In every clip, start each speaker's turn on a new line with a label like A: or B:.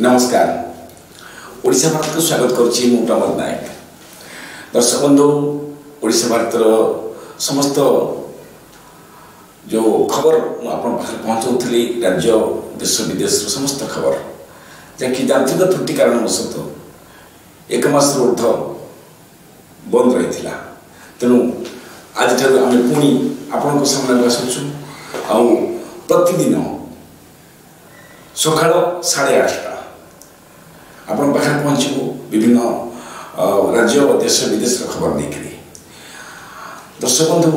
A: नमस्कार। ओडिशा भारत को स्वागत करुच्ची मु प्रमोद नायक। दर्शक बंधु, ओडिशा भारतर समस्त जो खबर पहुँचाऊली राज्य देश विदेश समस्त खबर जहाँकि यांत्रिक त्रुटि कारणवश एक मास ऊर्ध बंद रही है। तेणु आज आम पुणी आपण सामने आसुचु प्रतिदिन सकाळ 8:30 आपण पाखे पहुँचू विभिन्न राज्य और देश विदेश खबर नहीं। दर्शक बंधु,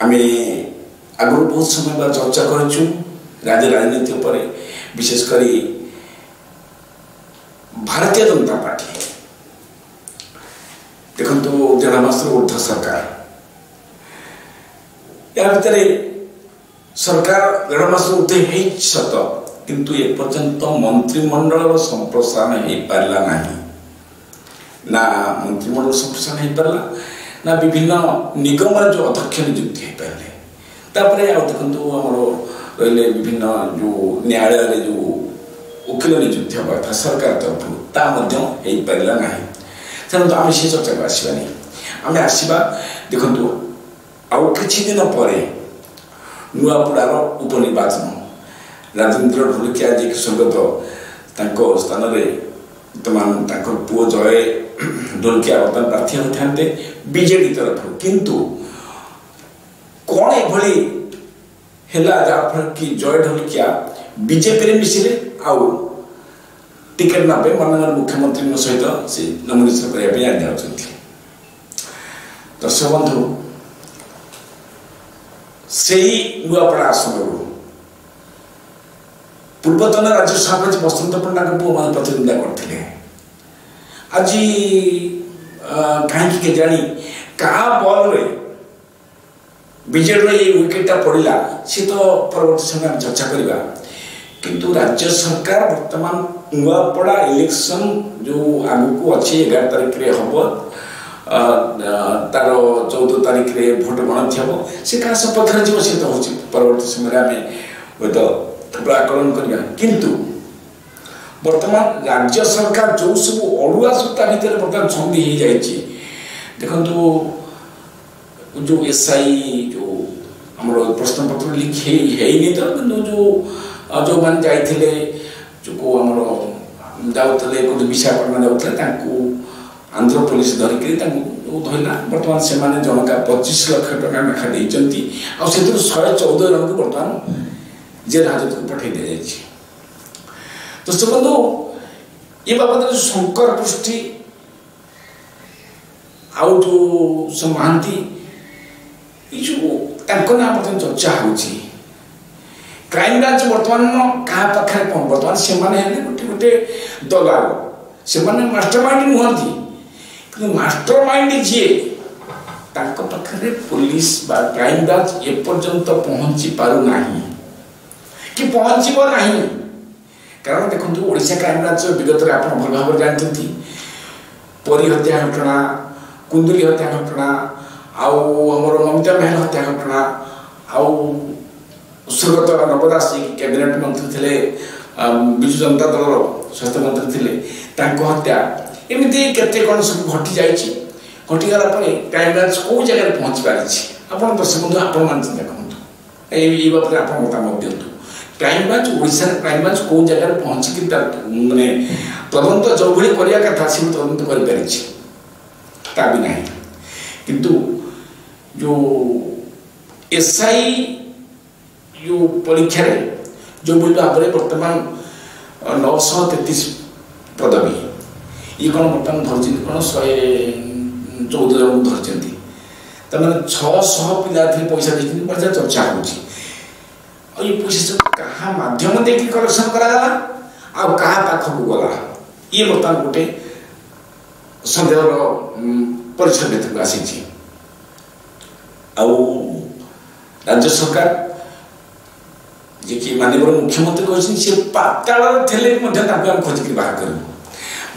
A: आम आगु बहुत समय चर्चा करूँ राज्य राजनीति उपर, विशेषकर भारतीय जनता पार्टी। देखो 1.5 मास ऊर्ध सरकार, या भितर सरकार 1.5 मास ऊर्ध सत, किंतु एपर्यंत मंत्रिमंडल संप्रसारण हो पारा ना मंत्रिमंडल संप्रसारण हो पारा ना विभिन्न निगम जो अध्यक्ष नियुक्ति हो पारे। आ देखो आम रही विभिन्न जो न्यायालय जो वकिल नियुक्ति होगा था सरकार तरफ हो पारा ना। तेणु आम से चर्चा को आसवानी, आम आसवा देखु आउ कि दिन पर नुआपड़ार उपनिर्वाचन राजेन्द्र ढोलकिया जी स्वर्गत स्थान में बर्तमान पुओ जय ढोलकिया बर्तमान प्रार्थी होते बीजेडी तरफ, किंतु कौन ये जहाँफल कि जय ढोलकिया बीजेपी में मिसिले आउ टिकेट नपे माननीय मुख्यमंत्री सहित से नोमिनेशन करने जाऊँ। दर्शक बंधु, से नुआपड़ा आसन पूर्वतन राज्य सभापति बसंत पंडा को पुओ मान प्रतिद्वंदिता करते। आज कहीं जानी क्या बल रे बीजेडी विकेटा पड़ा सी तो परवर्त समय चर्चा करवा, किंतु राज्य सरकार वर्तमान नुआपड़ा इलेक्शन जो आगू अच्छी 11 तारीख में हम तार 14 तारीख में भोट गणति हम से क्या सपक्ष जीव सी तो हो परवर्त समय आम हूँ आकलन करवा। किंतु वर्तमान राज्य सरकार जो सब अड़ुआ सूता भितर बर्तमान छंदी हो जाए देखु जो एसआई जो आम प्रश्न पत्र लिखे है तो जो मैंने जाते जो आम जाते विशाखापट्टनम जाते आंध्र पुलिस धरिकी धरला। बर्तमान से जनका 25 लाख टका लेखा देती से 114 जन को बर्तमान जेल हाजत को पठे दी जाए। तो सब बंधु ये बाबद जो शंकर पृष्टि आउ जो महांती जो ना बर्तमान चर्चा हो क्राइम ब्रांच बर्तमान क्या पाखे बर्तमान से गोटे गोटे दलाल से मास्टरमाइंड नुहति, कि मास्टरमाइंड जी पाखे पुलिस बा क्राइम ब्रांच एपर्यंत पहुँची पारना कि पहुँचब ना। कारण देखो ओडिशा क्राइम ब्रांच विगत में आप भल भाव जानते परी हत्या घटना, कुंदुली हत्या घटना, आमर ममता महल हत्या घटना, स्वर्गत नवदास जी कैबिनेट मंत्री थे, विजु जनता दल स्वास्थ्य मंत्री थे, हत्या एमती केते कौन सब घटी जाइए। घटीगला क्राइम ब्रांच कौ जगह पहुँची पारी आप दर्शक बंधु आप चिंता करूँ ये बाबद आप मतामत दिंतु। Crime branch Odisha crime branch कौ जगह पहुँचिकी माने तदंत जो भाई करवा कथा सी तदंत कर भी ना। किंतु जो एसआई जो परीक्षा जो भाव में बर्तमान 933 पदवी ये कौन बर्तमान धरती कौन 114 जन धरती तमें 600 पिला पैसा देखते चर्चा हो पैसा सब क्या माध्यम देखिए कलेक्शन कराला पाखक गला ये बर्तमान गोटे सन्देह परिचय भेद को आसी। राज्य सरकार जी कि माननीय मुख्यमंत्री कहते पाताल थे खोजिक बाहर कर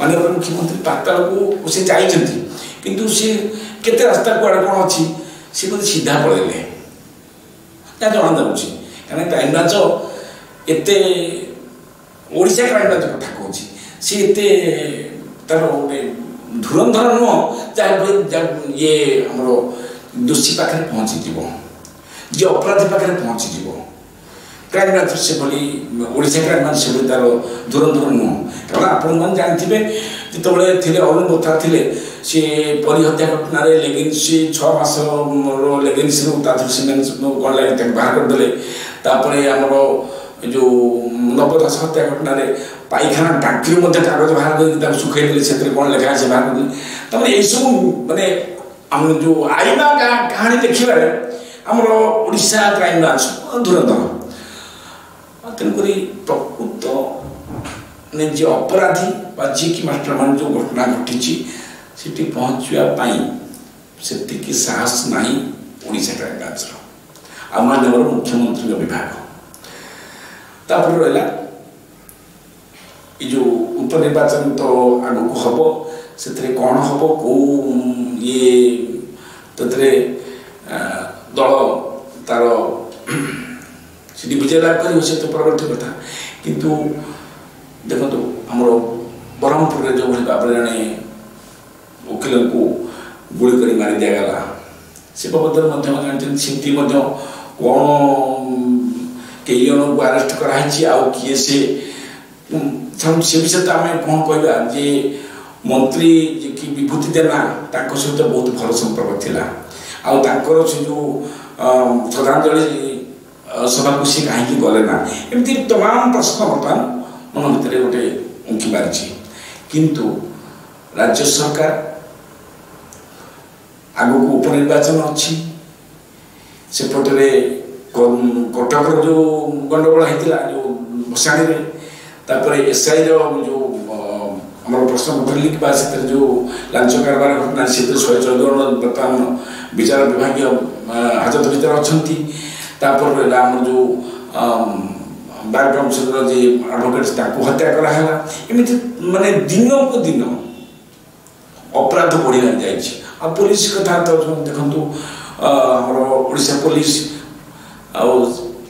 A: माननीय मुख्यमंत्री पाताल को सी जाइए किंतु सी केते रास्ता कौन कौन अच्छी सी बोलते सीधा पड़े जना जाऊँगी। क्राइम ब्रांच एत ओडिशा क्राइम ब्रांच कथा कहूँ सी एते तार गोटे धुरंधर नुह जहाँ ये आम दोषी पाखे पहुँची जी अपराधी पाखे पहुँची क्राइम ब्रांच से ओडिशा क्राइम ब्रांच से तार धुरंधर नुह कारण आपण जानते जो थे अरुण बोथा थे सी परी हत्या घटन लेगिंस 6 मास लेगिंस कौन लगे बाहर करदे आमर जो नवदास हत्या घटन पाइखाना टांकी कागज बाहर कर सुखई से कौन लिखा है बाहर कर यही सब मानने आम जो आईना कहानी लिखार आमर ओडिशा क्राइम ब्रांच धुरंधर तेणुक प्रकृत ने जी अपराधी जी कि मास्टर मान जो घटना घटी से पहुँचापी से साहस ना ओडिशा क्राइम ब्रांच माननीय मुख्यमंत्री विभाग तापर रहा जो उपनिर्वाचन तो आगु को हम से कौन हम कौ ये तथे दल तार सी विजय लाभ कर तो परवर्ती कथा किंतु देखो आमर ब्रह्मपुर जो भाव में जड़े वकिल को गुली कर मारी दिगला से बाबद जानते कौन कई जन को आरेस्ट कराई आउ किए से विषय तो आम कौन कहवा जे मंत्री कि विभूति देना सहित बहुत भल संपर्क थिला आउर से जो श्रद्धांजलि सभा को सी कहीं गले ना एमती तमाम प्रश्न बर्तमान मन भितर गोटे उंकी मारी किंतु राज्य सरकार आग को उपनिर्वाचन अच्छी सेपटे कटक जो गंडगोल होता जो भसाणी तापर एसआई जो आम प्रश्न पत्र लिखा से जो लांच कारबार घटना से 114 जन बर्तमान विचार विभाग हाजत भर अच्छा आम जो बार काउंसिलर जी एडवोकेट हत्या कराला एमती माने दिन को दिन अपराध बढ़ी जा पुलिस कथा तो देखु ओडिशा पुलिस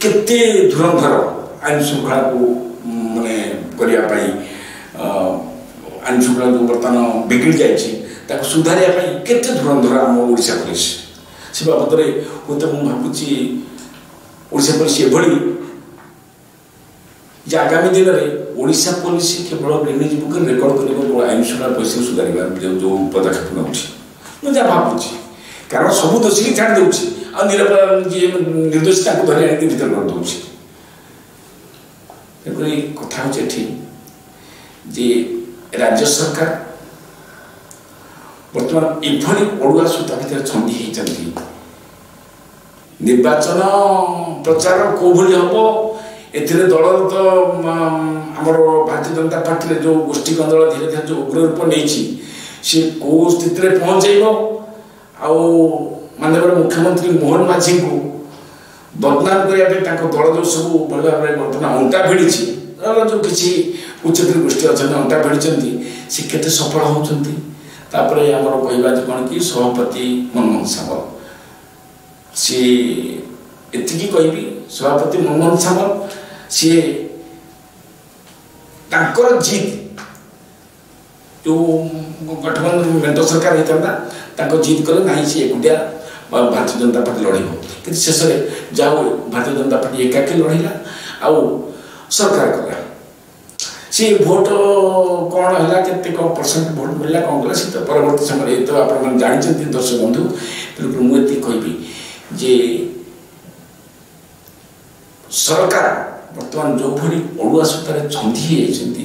A: केते धुरंधर आईन श्रृंखला को माने करने आईन श्रृंखला जो बर्तमान बिगड़ी जाए सुधारिया केते धुरंधर आम ओडिशा पुलिस से बाबद हूँ तो मुझे भावुची ओडिशा पुलिस एभली जे आगामी दिन में ओडिशा पुलिस केवल गिनीज बुक रेकर्ड कर आईन श्रृंखला परिस्थिति सुधार जो पदक्षेप नौकरी जहाँ भावुची कारण सब दोषी की छाड़ दूसरी निर्दोषी धरी आने भर कर दूसरी कथा हूँ जे राज्य सरकार बर्तमान एभली अड़ुआ सूता भर छंदी होती निर्वाचन प्रचार कौ भाई हम एथिरे दल तो आमर भारतीय जनता पार्टी जो गोष्ठी कंदल धीरे धीरे जो उग्र रूप नहीं सी कौ स्थित पहुँचेब माननीय मुख्यमंत्री मोहन माझी को बदनाम करने दल जो सब भाव में बर्तमान अंटा भिड़ी जो किसी उच्चतर गोष्ठी अच्छा अंटा भिड़ी सी के सफल होती आमर कहवा कौन कि सभापति मनमोहन सामल सी एति कहबी सभापति मनमोहन सामल सी जीत जो गठबंधन मेंट सरकार होता जीत कले ना सी एकुटिया भारतीय जनता पार्टी लड़ब कि शेष में जाओ भारतीय जनता पार्टी एकाकी लड़ला आउ सरकार कला सी भोट कौन है के परसेंट भोट मिलला कौन कला सी तो परवर्त समय तो आप जानते दर्शक बंधु तेणुक मुझे कहबी जे सरकार बर्तमान जो भाई अड़ुआ सूतार छंदी होती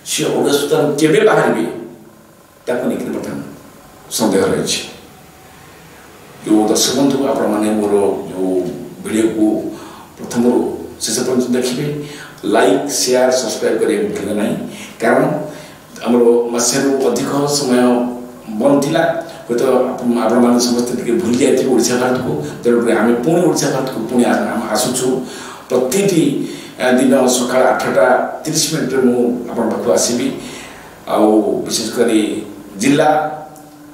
A: सी अड़ुआ सूतार केवे बाहर नहीं बर्तमान सन्देह रही जो दर्शक बंधु आप मोर जो वीडियो को प्रथम शेष पर्यटन देखिए लाइक शेयर सब्सक्राइब करेंगे ना कारण आम मसीह अधिक समय बंद थी हूँ तो आप समस्ते भूली जाइए ओडिशा भारत को तेणुक आम पुणी ओडिशा भारत को पुणी आसुचु प्रति दिन सका 8:30 मुझे आसबि विशेषकर जिला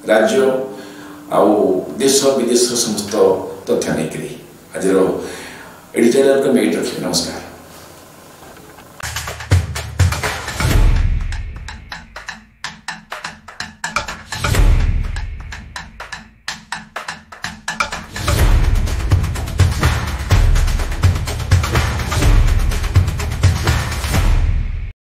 A: राज्य आउ देश विदेश समस्त तथ्य नहीं आज एडिटोरियल को मैं रखी नमस्कार।